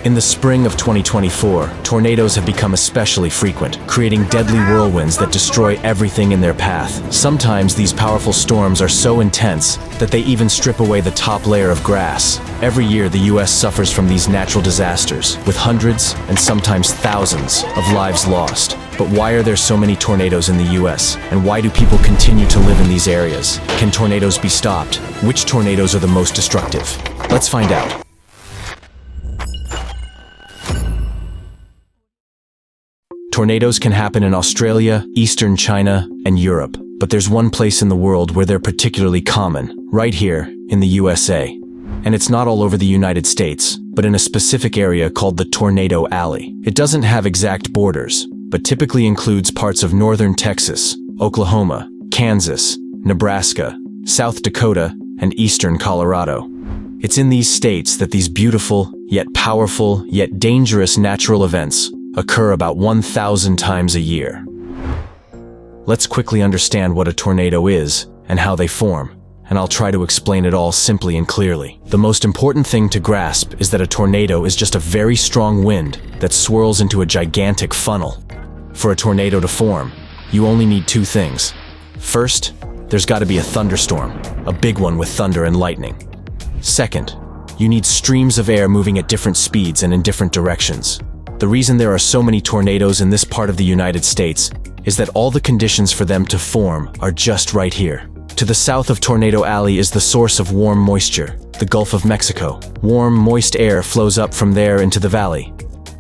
In the spring of 2024, tornadoes have become especially frequent, creating deadly whirlwinds that destroy everything in their path. Sometimes these powerful storms are so intense that they even strip away the top layer of grass. Every year, the US suffers from these natural disasters, with hundreds and sometimes thousands of lives lost. But why are there so many tornadoes in the US? And why do people continue to live in these areas? Can tornadoes be stopped? Which tornadoes are the most destructive? Let's find out. Tornadoes can happen in Australia, eastern China, and Europe. But there's one place in the world where they're particularly common, right here in the USA. And it's not all over the United States, but in a specific area called the Tornado Alley. It doesn't have exact borders, but typically includes parts of northern Texas, Oklahoma, Kansas, Nebraska, South Dakota, and eastern Colorado. It's in these states that these beautiful, yet powerful, yet dangerous natural events occur about 1,000 times a year. Let's quickly understand what a tornado is and how they form, and I'll try to explain it all simply and clearly. The most important thing to grasp is that a tornado is just a very strong wind that swirls into a gigantic funnel. For a tornado to form, you only need two things. First, there's got to be a thunderstorm, a big one with thunder and lightning. Second, you need streams of air moving at different speeds and in different directions. The reason there are so many tornadoes in this part of the United States is that all the conditions for them to form are just right here. To the south of Tornado Alley is the source of warm moisture, the Gulf of Mexico. Warm, moist air flows up from there into the valley.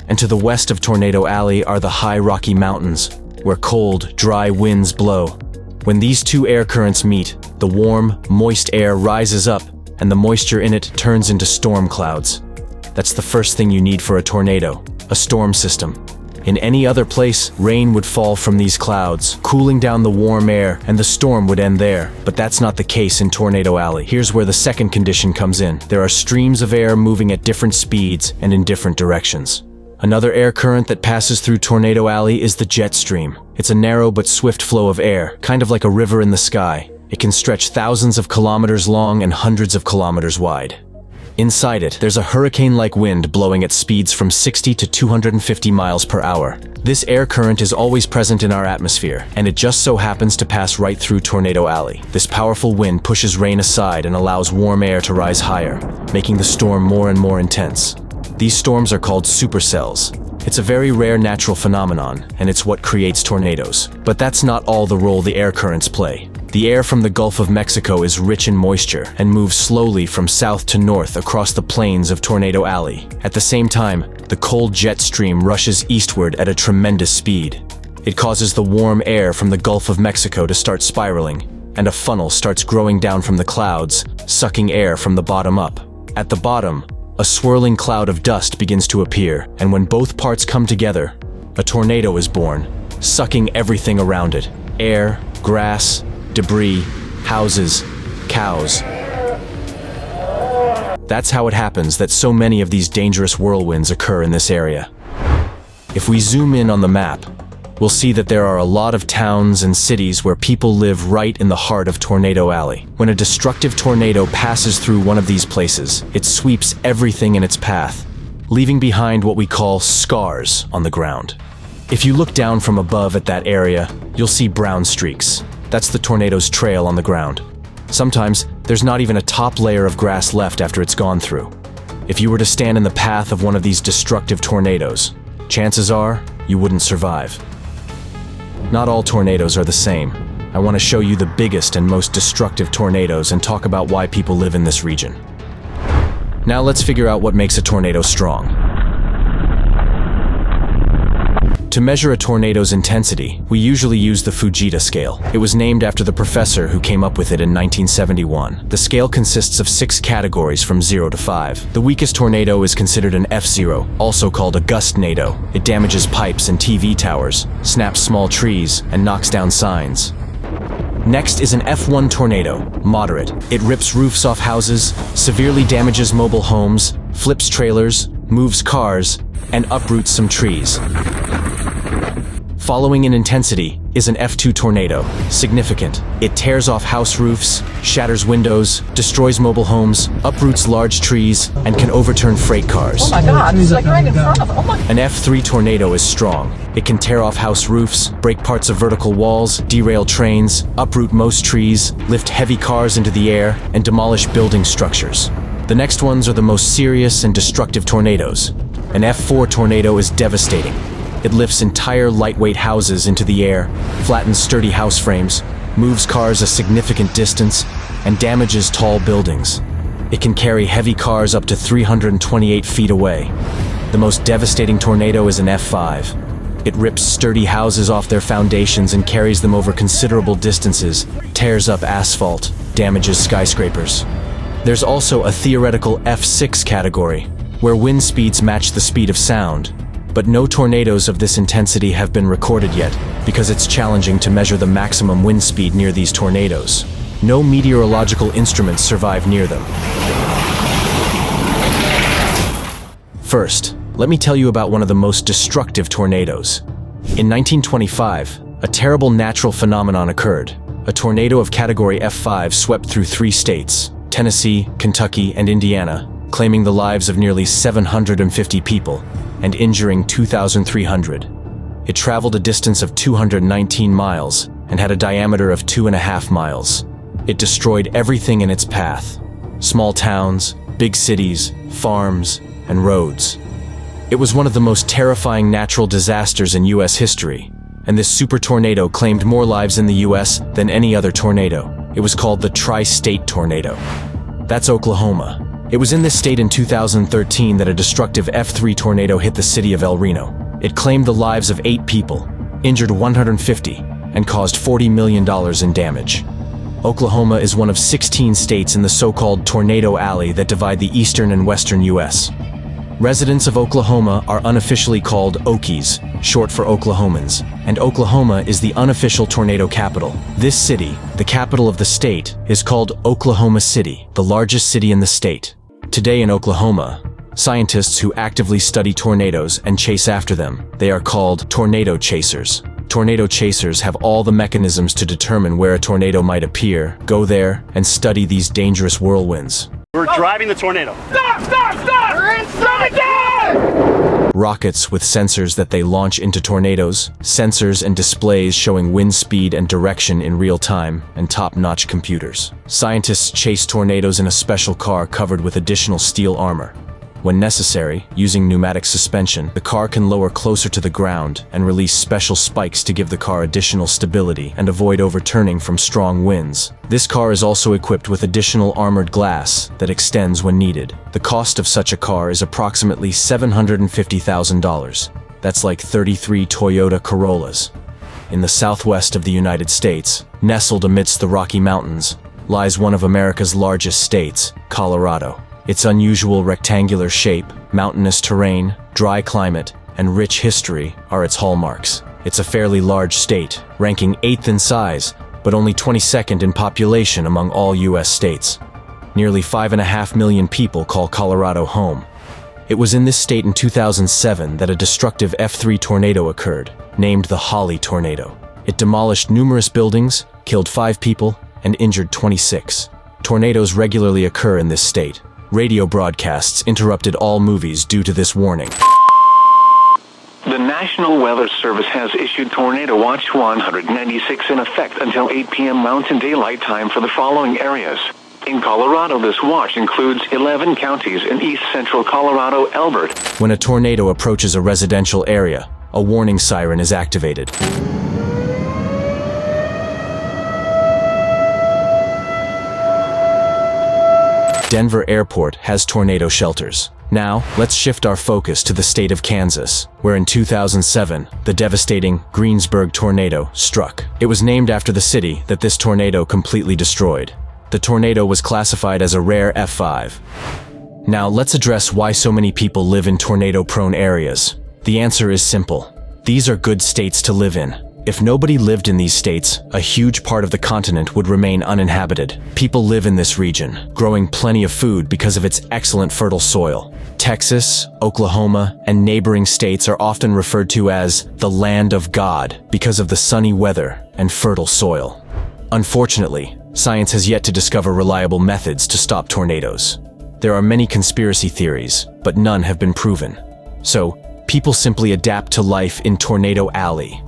And to the west of Tornado Alley are the high Rocky Mountains, where cold, dry winds blow. When these two air currents meet, the warm, moist air rises up, and the moisture in it turns into storm clouds. That's the first thing you need for a tornado. A storm system. In any other place, rain would fall from these clouds, cooling down the warm air, and the storm would end there. But that's not the case in Tornado Alley. Here's where the second condition comes in. There are streams of air moving at different speeds and in different directions. Another air current that passes through Tornado Alley is the jet stream. It's a narrow but swift flow of air, kind of like a river in the sky. It can stretch thousands of kilometers long and hundreds of kilometers wide. Inside it, there's a hurricane-like wind blowing at speeds from 60 to 250 miles per hour. This air current is always present in our atmosphere, and it just so happens to pass right through Tornado Alley. This powerful wind pushes rain aside and allows warm air to rise higher, making the storm more and more intense. These storms are called supercells. It's a very rare natural phenomenon, and it's what creates tornadoes. But that's not all the role the air currents play. The air from the Gulf of Mexico is rich in moisture and moves slowly from south to north across the plains of Tornado Alley. At the same time, the cold jet stream rushes eastward at a tremendous speed. It causes the warm air from the Gulf of Mexico to start spiraling, and a funnel starts growing down from the clouds, sucking air from the bottom up. At the bottom, a swirling cloud of dust begins to appear, and when both parts come together, a tornado is born, sucking everything around it. Air, grass, debris, houses, cows. That's how it happens that so many of these dangerous whirlwinds occur in this area. If we zoom in on the map, we'll see that there are a lot of towns and cities where people live right in the heart of Tornado Alley. When a destructive tornado passes through one of these places, it sweeps everything in its path, leaving behind what we call scars on the ground. If you look down from above at that area, you'll see brown streaks. That's the tornado's trail on the ground. Sometimes, there's not even a top layer of grass left after it's gone through. If you were to stand in the path of one of these destructive tornadoes, chances are you wouldn't survive. Not all tornadoes are the same. I want to show you the biggest and most destructive tornadoes and talk about why people live in this region. Now let's figure out what makes a tornado strong. To measure a tornado's intensity, we usually use the Fujita scale. It was named after the professor who came up with it in 1971. The scale consists of 6 categories from 0 to 5. The weakest tornado is considered an F0, also called a gustnado. It damages pipes and TV towers, snaps small trees, and knocks down signs. Next is an F1 tornado, moderate. It rips roofs off houses, severely damages mobile homes, flips trailers, moves cars, and uproots some trees. Following in intensity is an F2 tornado. Significant. It tears off house roofs, shatters windows, destroys mobile homes, uproots large trees, and can overturn freight cars. Oh my God, it's like right in front of, oh my. An F3 tornado is strong. It can tear off house roofs, break parts of vertical walls, derail trains, uproot most trees, lift heavy cars into the air, and demolish building structures. The next ones are the most serious and destructive tornadoes. An F4 tornado is devastating. It lifts entire lightweight houses into the air, flattens sturdy house frames, moves cars a significant distance, and damages tall buildings. It can carry heavy cars up to 328 feet away. The most devastating tornado is an F5. It rips sturdy houses off their foundations and carries them over considerable distances, tears up asphalt, damages skyscrapers. There's also a theoretical F6 category, where wind speeds match the speed of sound. But no tornadoes of this intensity have been recorded yet, because it's challenging to measure the maximum wind speed near these tornadoes. No meteorological instruments survive near them. First, let me tell you about one of the most destructive tornadoes. In 1925, a terrible natural phenomenon occurred. A tornado of category F5 swept through 3 states, Tennessee, Kentucky, and Indiana, claiming the lives of nearly 750 people and injuring 2,300. It traveled a distance of 219 miles and had a diameter of 2.5 miles. It destroyed everything in its path: small towns, big cities, farms, and roads. It was one of the most terrifying natural disasters in U.S. history, and this super tornado claimed more lives in the U.S. than any other tornado. It was called the Tri-State Tornado. That's Oklahoma. It was in this state in 2013 that a destructive F3 tornado hit the city of El Reno. It claimed the lives of 8 people, injured 150, and caused $40 million in damage. Oklahoma is one of 16 states in the so-called Tornado Alley that divide the eastern and western U.S. Residents of Oklahoma are unofficially called Okies, short for Oklahomans, and Oklahoma is the unofficial tornado capital. This city, the capital of the state, is called Oklahoma City, the largest city in the state. Today in Oklahoma, scientists who actively study tornadoes and chase after them, they are called tornado chasers. Tornado chasers have all the mechanisms to determine where a tornado might appear, go there, and study these dangerous whirlwinds. We're driving the tornado. Stop, stop, stop! We're inside down! Rockets with sensors that they launch into tornadoes, sensors and displays showing wind speed and direction in real time, and top-notch computers. Scientists chase tornadoes in a special car covered with additional steel armor. When necessary, using pneumatic suspension, the car can lower closer to the ground and release special spikes to give the car additional stability and avoid overturning from strong winds. This car is also equipped with additional armored glass that extends when needed. The cost of such a car is approximately $750,000. That's like 33 Toyota Corollas. In the southwest of the United States, nestled amidst the Rocky Mountains, lies one of America's largest states, Colorado. Its unusual rectangular shape, mountainous terrain, dry climate, and rich history are its hallmarks. It's a fairly large state, ranking 8th in size, but only 22nd in population among all U.S. states. Nearly 5.5 million people call Colorado home. It was in this state in 2007 that a destructive F3 tornado occurred, named the Holly tornado. It demolished numerous buildings, killed 5 people, and injured 26. Tornadoes regularly occur in this state. Radio broadcasts interrupted all movies due to this warning. The National Weather Service has issued Tornado Watch 196 in effect until 8 p.m. Mountain Daylight Time for the following areas. In Colorado, this watch includes 11 counties in east-central Colorado, Elbert. When a tornado approaches a residential area, a warning siren is activated. Denver Airport has tornado shelters. Now, let's shift our focus to the state of Kansas, where in 2007, the devastating Greensburg tornado struck. It was named after the city that this tornado completely destroyed. The tornado was classified as a rare F5. Now, let's address why so many people live in tornado-prone areas. The answer is simple. These are good states to live in. If nobody lived in these states, a huge part of the continent would remain uninhabited. People live in this region, growing plenty of food because of its excellent fertile soil. Texas, Oklahoma, and neighboring states are often referred to as the land of God because of the sunny weather and fertile soil. Unfortunately, science has yet to discover reliable methods to stop tornadoes. There are many conspiracy theories, but none have been proven. So, people simply adapt to life in Tornado Alley.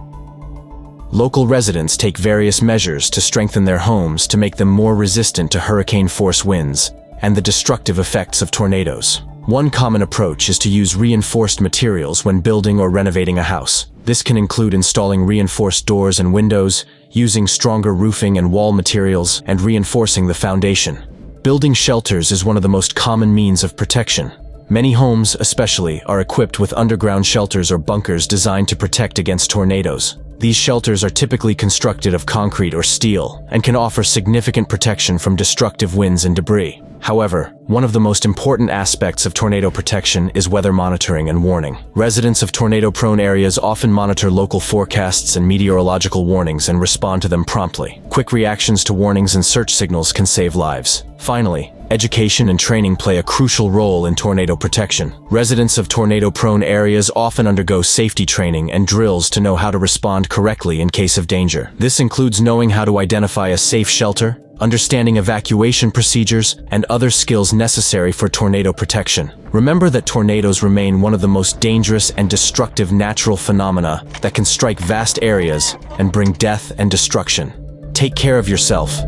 Local residents take various measures to strengthen their homes to make them more resistant to hurricane-force winds and the destructive effects of tornadoes. One common approach is to use reinforced materials when building or renovating a house. This can include installing reinforced doors and windows, using stronger roofing and wall materials, and reinforcing the foundation. Building shelters is one of the most common means of protection. Many homes, especially, are equipped with underground shelters or bunkers designed to protect against tornadoes. These shelters are typically constructed of concrete or steel and can offer significant protection from destructive winds and debris. However, one of the most important aspects of tornado protection is weather monitoring and warning. Residents of tornado-prone areas often monitor local forecasts and meteorological warnings and respond to them promptly. Quick reactions to warnings and search signals can save lives. Finally, education and training play a crucial role in tornado protection. Residents of tornado-prone areas often undergo safety training and drills to know how to respond correctly in case of danger. This includes knowing how to identify a safe shelter, understanding evacuation procedures, and other skills necessary for tornado protection. Remember that tornadoes remain one of the most dangerous and destructive natural phenomena that can strike vast areas and bring death and destruction. Take care of yourself